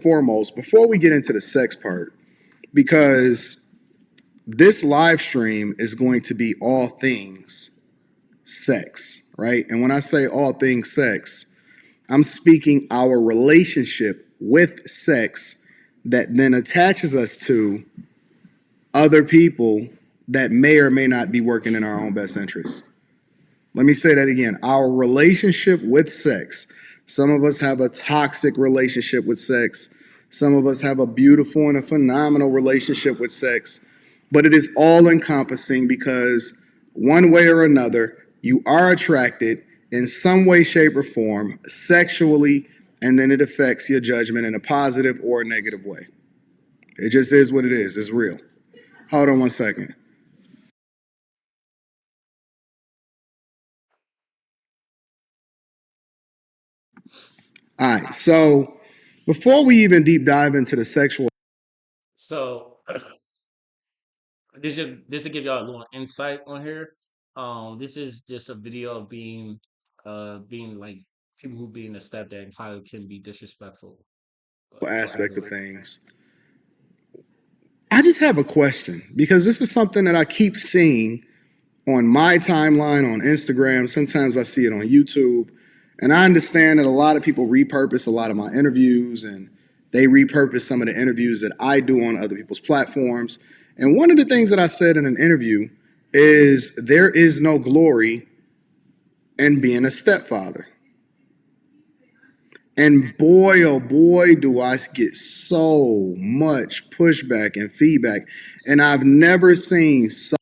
foremost, before we get into the sex part, because this live stream is going to be all things sex, right? And when I say all things sex, I'm speaking our relationship with sex that then attaches us to other people that may or may not be working in our own best interest. Let me say that again. Our relationship with sex. Some of us have a toxic relationship with sex. Some of us have a beautiful and a phenomenal relationship with sex. But it is all encompassing because one way or another, you are attracted in some way, shape, or form sexually, and then it affects your judgment in a positive or a negative way. It just is what it is. It's real. Hold on one second. All right. So before we even deep dive into the sexual, So this to give y'all a little insight on here. This is just a video of being like people who being a stepdad and how it can be disrespectful. So as aspect of of things, I just have a question because this is something that I keep seeing on my timeline on Instagram. Sometimes I see it on YouTube. And I understand that a lot of people repurpose a lot of my interviews and they repurpose some of the interviews that I do on other people's platforms. And one of the things that I said in an interview is there is no glory in being a stepfather. And boy, oh boy, do I get so much pushback and feedback. And I've never seen so.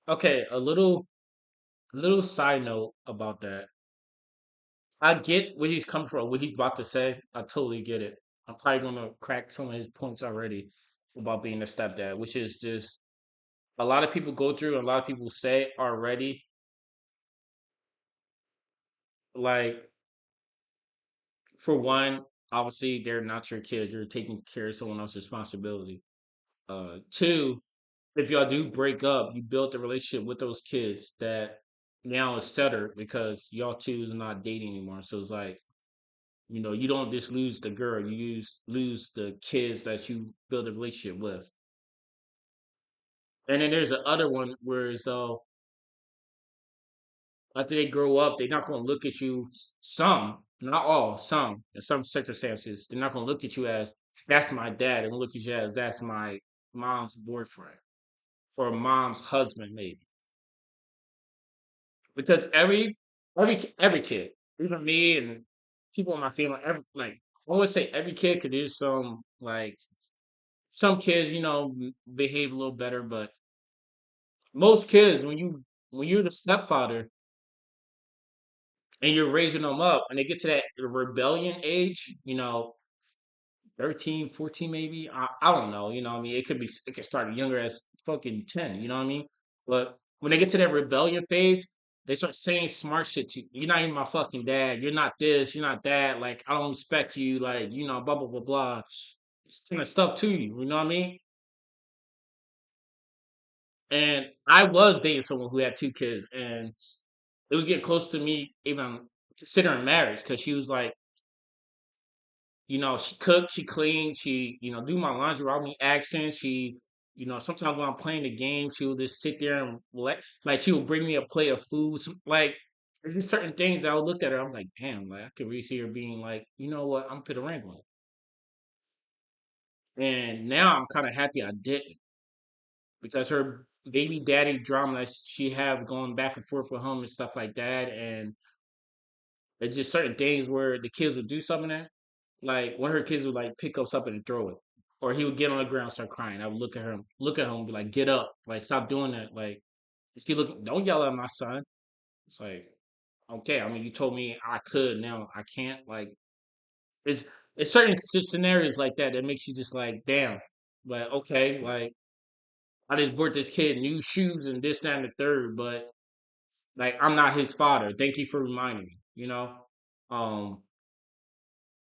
okay, a little side note about that. I get where he's coming from, what he's about to say. I totally get it. I'm probably gonna crack some of his points already about being a stepdad, which is just a lot of people go through and a lot of people say already, like for one, obviously they're not your kids. You're taking care of someone else's responsibility. Two, if y'all do break up, you built a relationship with those kids that now is settled because y'all two is not dating anymore. So it's like, you don't just lose the girl, you lose the kids that you build a relationship with. And then there's the other one where as though after they grow up, they're not gonna look at you some, not all, some in some circumstances, they're not gonna look at you as that's my dad. They're gonna look at you as that's my mom's boyfriend or mom's husband, maybe. Because every kid, even me and people in my family, like I always say every kid could do some like some kids, behave a little better, but most kids when you're the stepfather and you're raising them up and they get to that rebellion age, 13, 14 maybe. I don't know, what I mean? It could start younger as fucking 10, you know what I mean? But when they get to that rebellion phase, they start saying smart shit to you. You're not even my fucking dad. You're not this, you're not that. Like, I don't respect you, like, blah blah blah blah. Kind of stuff to you, you know what I mean? And I was dating someone who had two kids, and it was getting close to me even considering marriage because she was like, she cooked, she cleaned, she, do my laundry without me asking. She, sometimes when I'm playing the game, she would just sit there and like she would bring me a plate of food. Like, there's just certain things that I would look at her. I'm like, damn, like I could really see her being like, you know what, I'm put a ring on. And now I'm kind of happy I didn't because her baby daddy drama that she have going back and forth with him and stuff like that, and it's just certain things where the kids would do something there. Like one of her kids would like pick up something and throw it, or he would get on the ground and start crying. I would look at him, and be like, "Get up! Like stop doing that! Like she look, don't yell at my son." It's like, okay, I mean, you told me I could, now I can't. Like it's it's certain scenarios like that that makes you just like, damn, like okay, like I just bought this kid new shoes and this, that, and the third, but like I'm not his father. Thank you for reminding me. Um,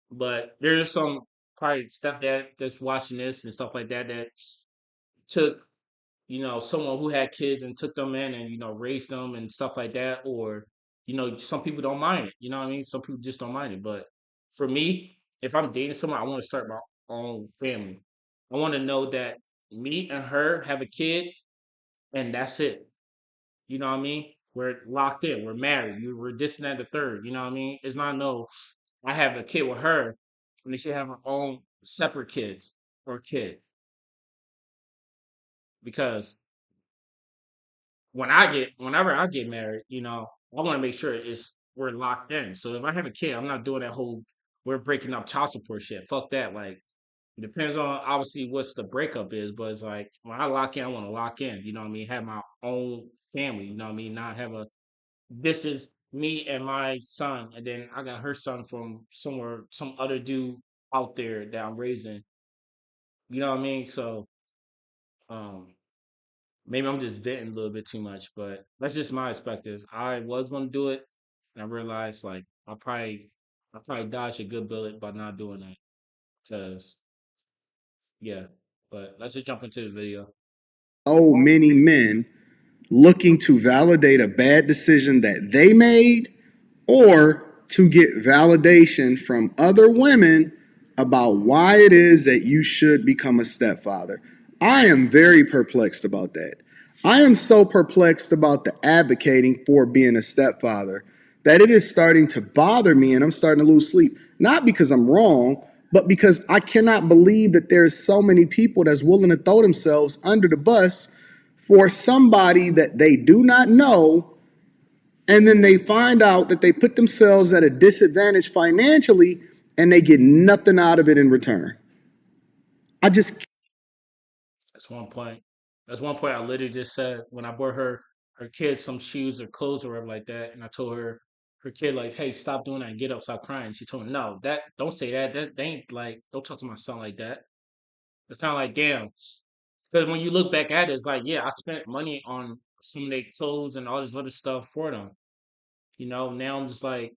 but there's some probably stuff that's watching this and stuff like that that took someone who had kids and took them in and raised them and stuff like that, or some people don't mind it. You know what I mean? Some people just don't mind it, but for me. if I'm dating someone, I want to start my own family. I want to know that me and her have a kid, and that's it. You know what I mean? We're locked in. We're married. We're this and that, the third. You know what I mean? It's not no. I have a kid with her, and they should have her own separate kids or kid because whenever I get married, I want to make sure it's we're locked in. So if I have a kid, I'm not doing that whole we're breaking up child support shit. Fuck that. Like it depends on obviously what's the breakup is, but it's like when I lock in, I want to lock in. You know what I mean? Have my own family. You know what I mean? Not have a this is me and my son, and then I got her son from somewhere, some other dude out there that I'm raising. You know what I mean? So um maybe I'm just venting a little bit too much, but that's just my perspective. I was gonna do it, and I realized like I probably dodged a good bullet by not doing that. Cause yeah, but let's just jump into the video. So many men looking to validate a bad decision that they made or to get validation from other women about why it is that you should become a stepfather. I am very perplexed about that. I am so perplexed about the advocating for being a stepfather that it is starting to bother me and I'm starting to lose sleep. Not because I'm wrong, but because I cannot believe that there's so many people that's willing to throw themselves under the bus for somebody that they do not know, and then they find out that they put themselves at a disadvantage financially and they get nothing out of it in return. I just That's one point. That's one point I literally just said when I bought her kid some shoes or clothes or whatever like that, and I told her kid like, "Hey, stop doing that and get up, stop crying." She told me, "No, that don't say that. That they ain't like don't talk to my son like that." It's kind of like damn, because when you look back at it, it's like yeah, I spent money on some of their clothes and all this other stuff for them. Now I'm just like,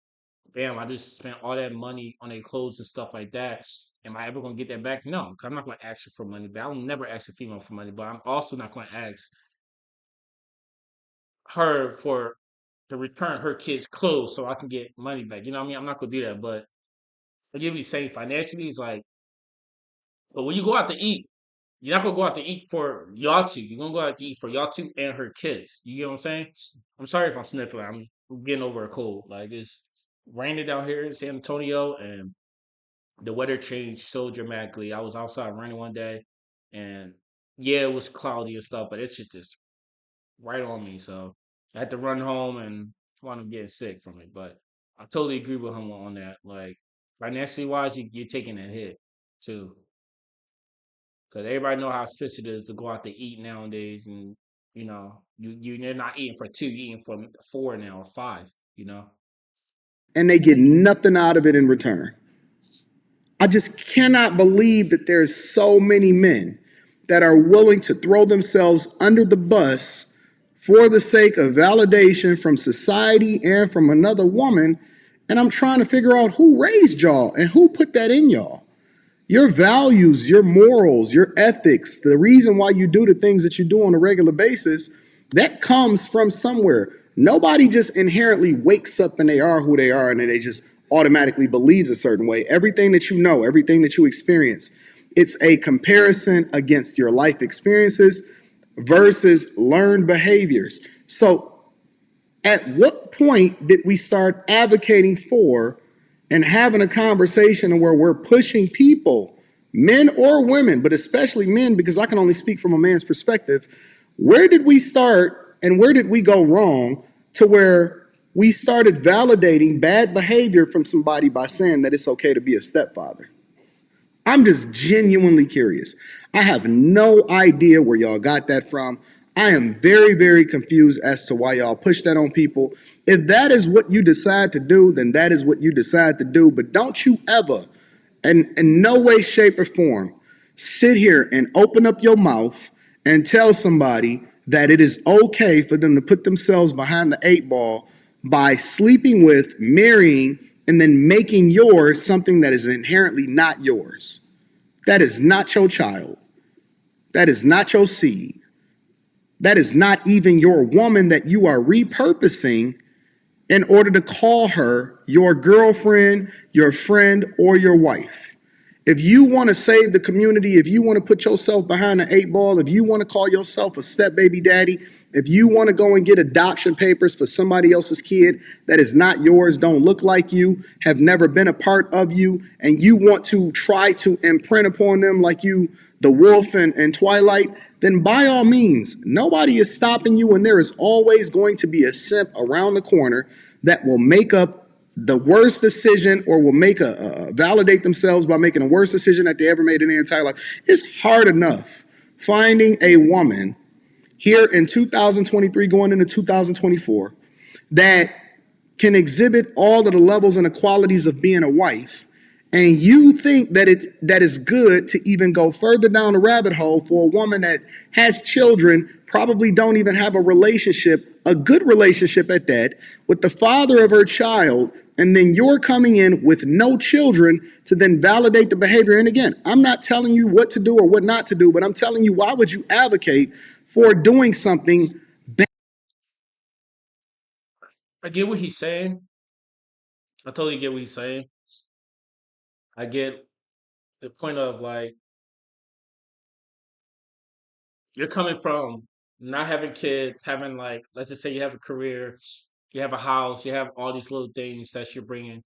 damn, I just spent all that money on their clothes and stuff like that. Am I ever gonna get that back? No, 'cause I'm not gonna ask her for money back. I'll never ask a female for money, but I'm also not gonna ask her for to return her kids' clothes so I can get money back. You know what I mean? I'm not gonna do that. But I give you saying financially, it's like, but when you go out to eat, you're not gonna go out to eat for y'all two. You're gonna go out to eat for y'all two and her kids. You get what I'm saying? I'm sorry if I'm sniffling. I'm getting over a cold. Like it's raining down here in San Antonio, and the weather changed so dramatically. I was outside running one day, and yeah, it was cloudy and stuff, but it's just right on me. So I had to run home and wound up getting sick from it. But I totally agree with him on that. Like financially wise, you're taking a hit too, because everybody know how expensive it is to go out to eat nowadays, and you're not eating for two, you're eating for four now or five. You know. and they get nothing out of it in return. I just cannot believe that there's so many men that are willing to throw themselves under the bus for the sake of validation from society and from another woman. And I'm trying to figure out who raised y'all and who put that in y'all. Your values, your morals, your ethics, the reason why you do the things that you do on a regular basis, that comes from somewhere. Nobody just inherently wakes up and they are who they are and they just automatically believes a certain way. Everything that you know, everything that you experience, it's a comparison against your life experiences versus learned behaviors. So at what point did we start advocating for and having a conversation where we're pushing people, men or women, but especially men, because I can only speak from a man's perspective? Where did we start and where did we go wrong to where we started validating bad behavior from somebody by saying that it's okay to be a stepfather? I'm just genuinely curious. I have no idea where y'all got that from. I am very, very confused as to why y'all push that on people. If that is what you decide to do, then that is what you decide to do. But don't you ever, in no way, shape, or form, sit here and open up your mouth and tell somebody that it is okay for them to put themselves behind the eight ball by sleeping with, marrying, and then making yours something that is inherently not yours. That is not your child. That is not your seed. That is not even your woman that you are repurposing in order to call her your girlfriend, your friend, or your wife. If you want to save the community, if you want to put yourself behind the eight ball, if you want to call yourself a step baby daddy, if you want to go and get adoption papers for somebody else's kid that is not yours, don't look like you, have never been a part of you, and you want to try to imprint upon them like you, the wolf and Twilight, then by all means, nobody is stopping you, and there is always going to be a simp around the corner that will make up the worst decision or will make validate themselves by making the worst decision that they ever made in their entire life. It's hard enough finding a woman here in 2023 going into 2024 that can exhibit all of the levels and the qualities of being a wife, and you think that is good to even go further down the rabbit hole for a woman that has children, probably don't even have a relationship, a good relationship at that, with the father of her child, and then you're coming in with no children to then validate the behavior. And again, I'm not telling you what to do or what not to do, but I'm telling you, why would you advocate for doing something bad? I get what he's saying. I totally get what he's saying. I get the point of like you're coming from not having kids, having like let's just say you have a career, you have a house, you have all these little things that you're bringing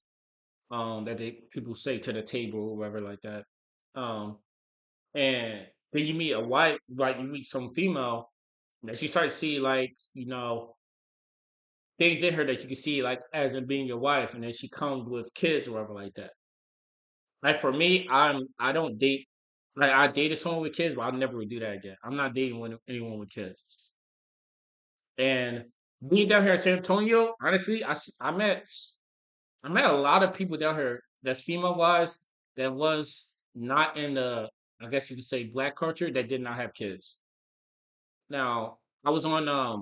that they people say to the table or whatever like that. Um and then you meet a wife, like you meet some female that you start to see like, things in her that you can see like as in being your wife, and then she comes with kids or whatever like that. Like for me, I don't date. Like I dated someone with kids, but I'll never would do that again. I'm not dating anyone with kids. And being down here in San Antonio, honestly, I met a lot of people down here that's female wise that was not in the, I guess you could say, black culture, that did not have kids. Now I was on I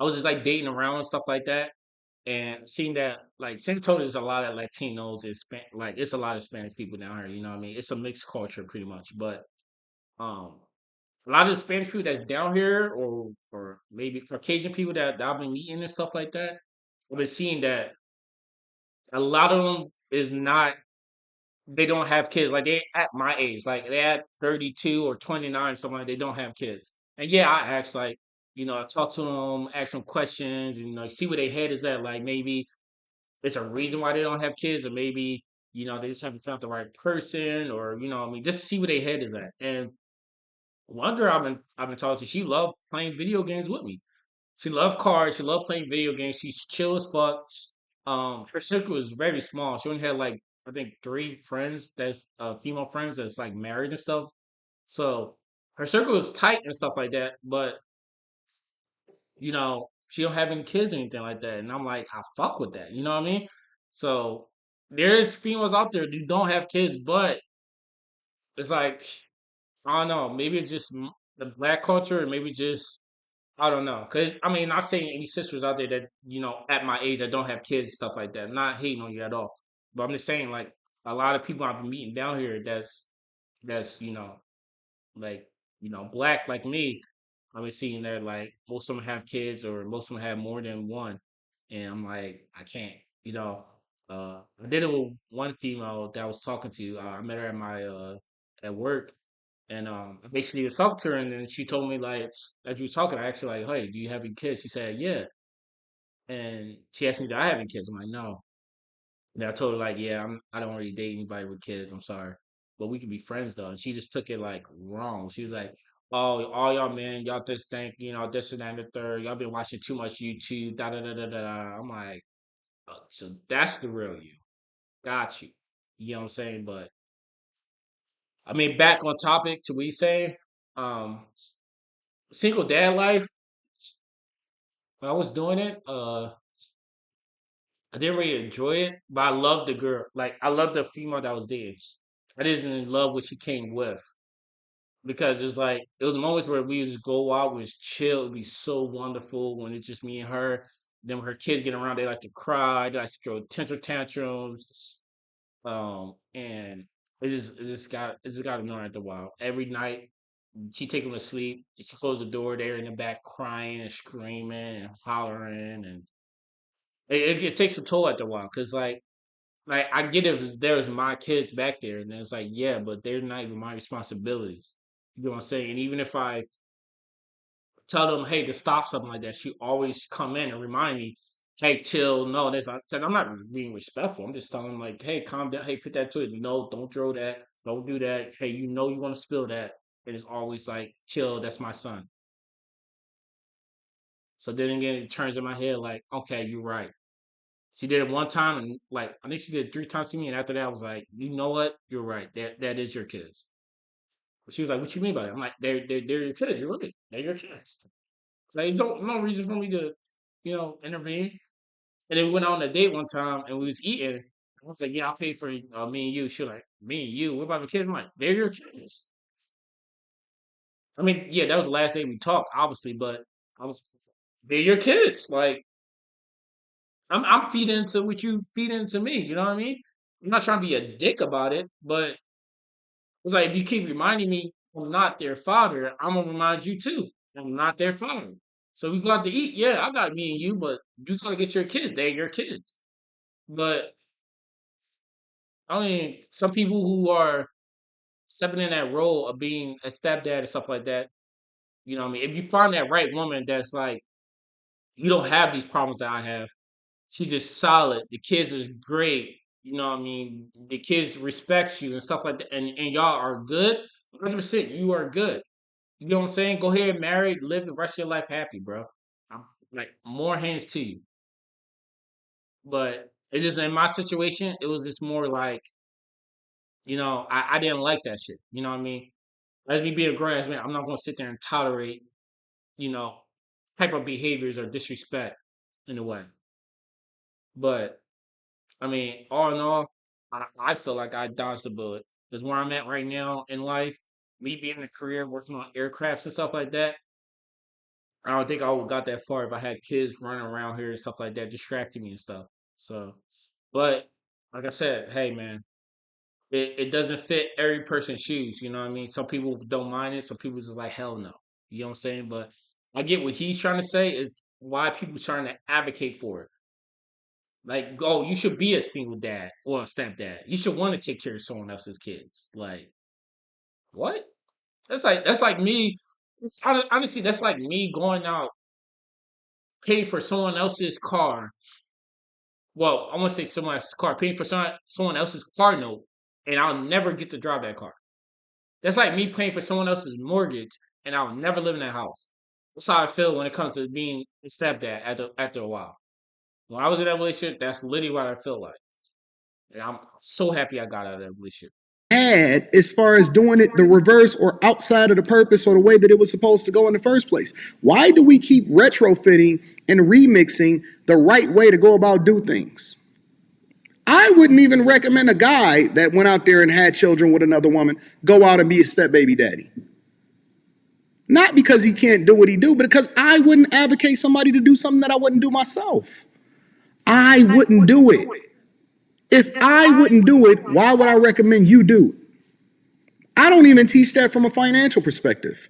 was just like dating around and stuff like that, and seeing that like San Antonio is a lot of Latinos and like it's a lot of Spanish people down here. You know what I mean? It's a mixed culture pretty much, but um, a lot of the Spanish people that's down here, or maybe Caucasian people that I've been meeting and stuff like that, I've been seeing that a lot of them is not. They don't have kids. Like they at my age, like they at 32 or 29, something like they don't have kids. And yeah, I asked like, I talk to them, ask them questions, and like see where their head is at. Like maybe it's a reason why they don't have kids, or maybe they just haven't found the right person, or I mean, just see where their head is at. And one girl I've been talking to, she loved playing video games with me. She loved cars. She loved playing video games. She's chill as fuck. Her circle was very small. She only had like I think three friends that's female friends that's like married and stuff. So her circle was tight and stuff like that. But she don't have any kids or anything like that. And I'm like, I fuck with that. You know what I mean? So there's females out there who don't have kids, but it's like I don't know. Maybe it's just the black culture, or maybe just I don't know. Cause I mean, not saying any sisters out there that at my age that don't have kids and stuff like that. I'm not hating on you at all, but I'm just saying like a lot of people I've been meeting down here that's like black like me. I've been seeing that like most of them have kids, or most of them have more than one, and I'm like I can't. You know, I did it with one female that I was talking to. I met her at my at work, and I basically was talking to her, and then she told me like as we were talking, I asked her like, "Hey, do you have any kids?" She said, "Yeah," and she asked me, "Do I have any kids?" I'm like, "No." And I told her like, "Yeah, I don't really date anybody with kids. I'm sorry, but we can be friends though." And she just took it like wrong. She was like, "Oh, all y'all men, y'all just think this and that and the third. Y'all been watching too much YouTube." Da da da da da. I'm like, so that's the real you. Got you. You know what I'm saying? But I mean, back on topic to what you say. Um, single dad life. When I was doing it, I didn't really enjoy it, but I loved the girl. Like I loved the female that I was dating. I didn't love what she came with, because it was moments where we would just go out, we just chill. It'd be so wonderful when it's just me and her. Then when her kids get around, they like to cry, they like to throw temper tantrums. And it just got annoying after a while. Every night she take them to sleep. She closed the door. They're in the back crying and screaming and hollering, and it takes a toll after a while because like I get if there's my kids back there, and it's like yeah, but they're not even my responsibilities. You know what I'm saying? And even if I tell them, hey, to stop something like that, she always come in and remind me, hey, chill, no, this. I said I'm not being respectful. I'm just telling them like, hey, calm down, hey, put that to it. No, don't throw that, don't do that. Hey, you know you want to spill that. And it's always like, chill, that's my son. So then again, it turns in my head like, okay, you're right. She did it one time, and like I think she did it 3 times to me, and after that, I was like, you know what, you're right. That is your kids. But she was like, what you mean by that? I'm like, they're your kids. You're right. They're your kids. Like, don't no reason for me to, intervene. And then we went on a date one time and we was eating. I was like, yeah, I'll pay for me and you. She was like, me and you? What about the kids? I'm like, they're your kids. I mean, yeah, that was the last day we talked, obviously, but I was, they're your kids. Like, I'm feeding into what you feed into me. You know what I mean? I'm not trying to be a dick about it, but it's like if you keep reminding me I'm not their father, I'm gonna remind you too. I'm not their father. So we go out to eat. Yeah, I got me and you, but you gotta get your kids. They're your kids. But I mean, some people who are stepping in that role of being a stepdad and stuff like that, you know what I mean? If you find that right woman that's like, you don't have these problems that I have, she's just solid. The kids is great. You know what I mean? The kids respect you and stuff like that. And y'all are good. 100%, you are good. You know what I'm saying? Go ahead, marry, live the rest of your life happy, bro. I'm like more hands to you. But it's just in my situation, it was just more like, I didn't like that shit. You know what I mean? As me being a grown ass man, I'm not gonna sit there and tolerate, you know, type of behaviors or disrespect in a way. But I mean, all in all, I feel like I dodged the bullet. Because where I'm at right now in life, me being in a career working on aircrafts and stuff like that, I don't think I would got that far if I had kids running around here and stuff like that, distracting me and stuff. So, but like I said, hey man, it doesn't fit every person's shoes. You know what I mean? Some people don't mind it. Some people just like hell no. You know what I'm saying? But I get what he's trying to say is why people trying to advocate for it. Like, oh, you should be a single dad or a stepdad. You should want to take care of someone else's kids. Like, what? That's like me. Honestly, that's like me going out paying for someone else's car. Well, I want to say someone else's car, paying for someone else's car note, and I'll never get to drive that car. That's like me paying for someone else's mortgage, and I'll never live in that house. That's how I feel when it comes to being a stepdad after a while. When I was in that relationship, that's literally what I feel like. And I'm so happy I got out of that relationship. Had as far as doing it the reverse or outside of the purpose or the way that it was supposed to go in the first place? Why do we keep retrofitting and remixing the right way to go about do things? I wouldn't even recommend a guy that went out there and had children with another woman go out and be a step baby daddy. Not because he can't do what he do, but because I wouldn't advocate somebody to do something that I wouldn't do myself. I wouldn't do it. If I wouldn't do it, why would I recommend you do it? I don't even teach that from a financial perspective.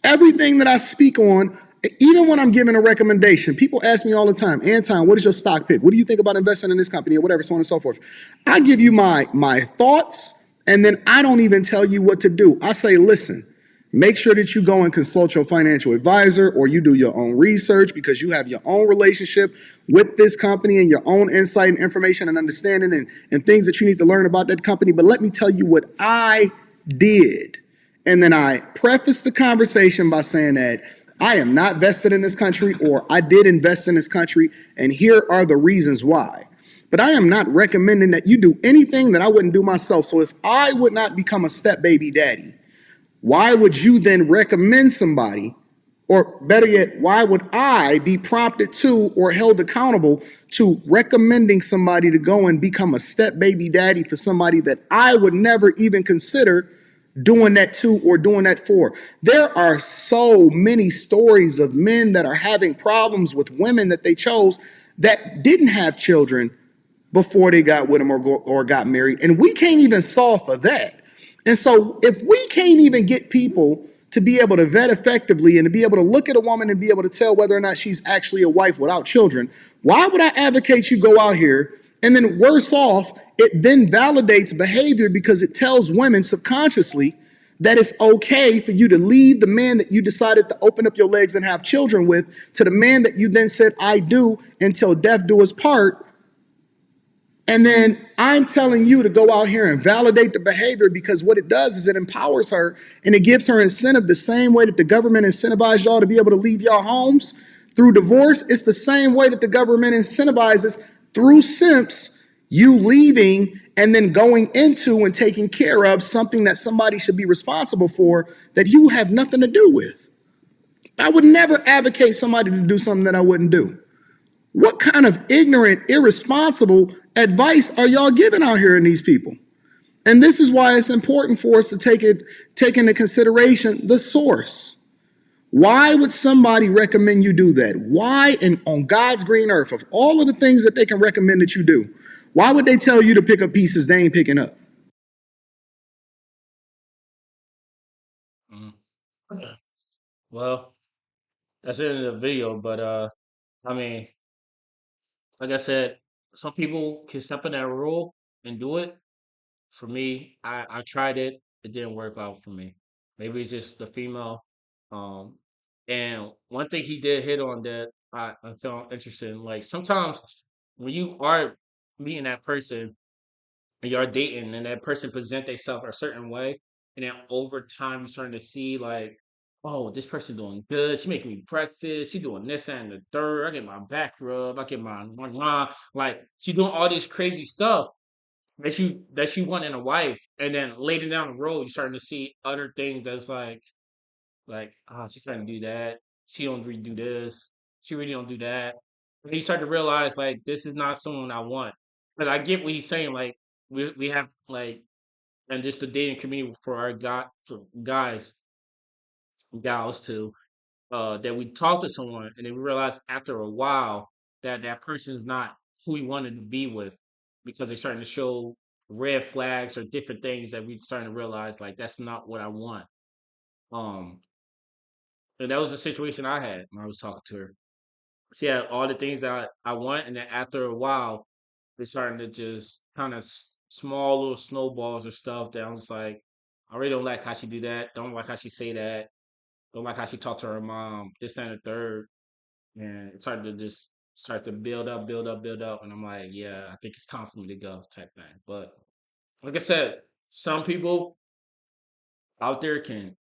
Everything that I speak on, even when I'm giving a recommendation, people ask me all the time, Anton, what is your stock pick? What do you think about investing in this company or whatever, so on and so forth. I give you my thoughts, and then I don't even tell you what to do. I say, listen, make sure that you go and consult your financial advisor or you do your own research because you have your own relationship with this company and your own insight and information and understanding and things that you need to learn about that company. But let me tell you what I did. And then I preface the conversation by saying that I am not vested in this country or I did invest in this country and here are the reasons why. But I am not recommending that you do anything that I wouldn't do myself. So if I would not become a step baby daddy, why would you then recommend somebody, or better yet, why would I be prompted to or held accountable to recommending somebody to go and become a step baby daddy for somebody that I would never even consider doing that to or doing that for? There are so many stories of men that are having problems with women that they chose that didn't have children before they got with them or got married. And we can't even solve for that. And so if we can't even get people to be able to vet effectively and to be able to look at a woman and be able to tell whether or not she's actually a wife without children, why would I advocate you go out here and then worse off, it then validates behavior because it tells women subconsciously that it's okay for you to leave the man that you decided to open up your legs and have children with to the man that you then said, I do until death do us part. And then I'm telling you to go out here and validate the behavior because what it does is it empowers her and it gives her incentive the same way that the government incentivized y'all to be able to leave y'all homes through divorce. It's the same way that the government incentivizes through simps you leaving and then going into and taking care of something that somebody should be responsible for that you have nothing to do with. I would never advocate somebody to do something that I wouldn't do. What kind of ignorant, irresponsible advice are y'all giving out here in these people? And this is why it's important for us to take into consideration the source. Why would somebody recommend you do that? Why, and on God's green earth, of all of the things that they can recommend that you do, why would they tell you to pick up pieces they ain't picking up? Mm. Well, that's the end of the video, but I mean, like I said, some people can step in that role and do it. For me, I tried it. It didn't work out for me. Maybe it's just the female. Um, and one thing he did hit on that I found interesting. Like sometimes when you are meeting that person and you're dating, and that person present themselves a certain way, and then over time you're starting to see like, oh, this person doing good. She making me breakfast. She doing this and the third. I get my back rub. I get my like she doing all this crazy stuff that you want in a wife, and then later down the road, you're starting to see other things that's like ah, she's starting to do that. She don't really do this. She really don't do that. And you start to realize like this is not someone I want. Because I get what he's saying. Like we have like and just the dating community for our for guys, gals too that we talk to someone and then we realize after a while that that person's not who we wanted to be with because they're starting to show red flags or different things that we're starting to realize like that's not what I want. Um, and that was the situation I had when I was talking to her. She had all the things that I want, and then after a while, it's starting to just kind of small little snowballs or stuff that I'm just like, I really don't like how she do that. Don't like how she say that. Don't like how she talk to her mom. This and the third. And it started to just start to build up, build up, build up. And I'm like, yeah, I think it's time for me to go type thing. But like I said, some people out there can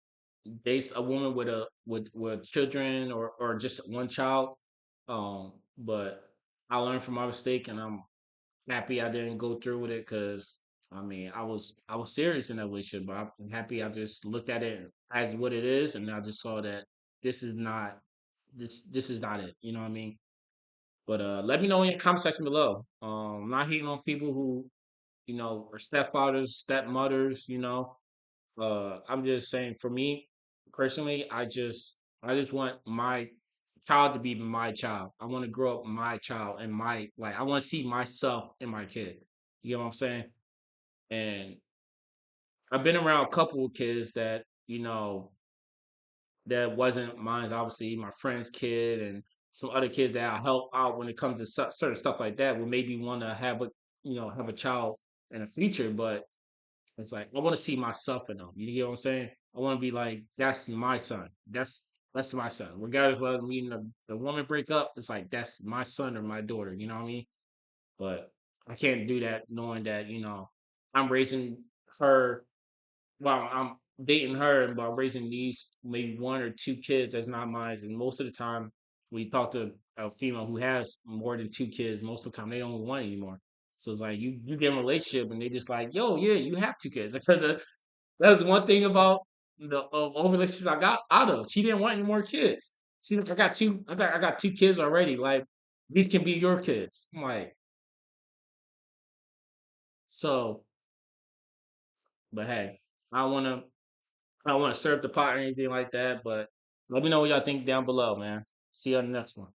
base a woman with with children or just one child. But I learned from my mistake and I'm happy I didn't go through with it because I mean I was serious in that relationship, but I'm happy I just looked at it as what it is and I just saw that this is not this is not it. You know what I mean? But let me know in the comment section below. I'm not hating on people who, are stepfathers, stepmothers, I'm just saying for me personally, I just want my child to be my child. I want to grow up my child and my like I want to see myself in my kid. You know what I'm saying? And I've been around a couple of kids that, that wasn't mine. Obviously, my friend's kid and some other kids that I help out when it comes to certain stuff like that. Would maybe want to have have a child in the future, but it's like I want to see myself in them. You get what I'm saying? I want to be like, that's my son. That's my son. Regardless whether me and the woman break up, it's like that's my son or my daughter. You know what I mean? But I can't do that knowing that I'm raising her well, I'm dating her and about raising these maybe one or two kids that's not mine. And most of the time, we talk to a female who has more than two kids. Most of the time, they don't want anymore. So it's like you get in a relationship and they just like, yo, yeah, you have two kids. Because that's one thing about the old relationships I got out of. She didn't want any more kids. She's like, I got two. I got two kids already. Like these can be your kids. I'm like, so, but hey, I don't want to. I don't want to stir up the pot or anything like that, but let me know what y'all think down below, man. See you on the next one.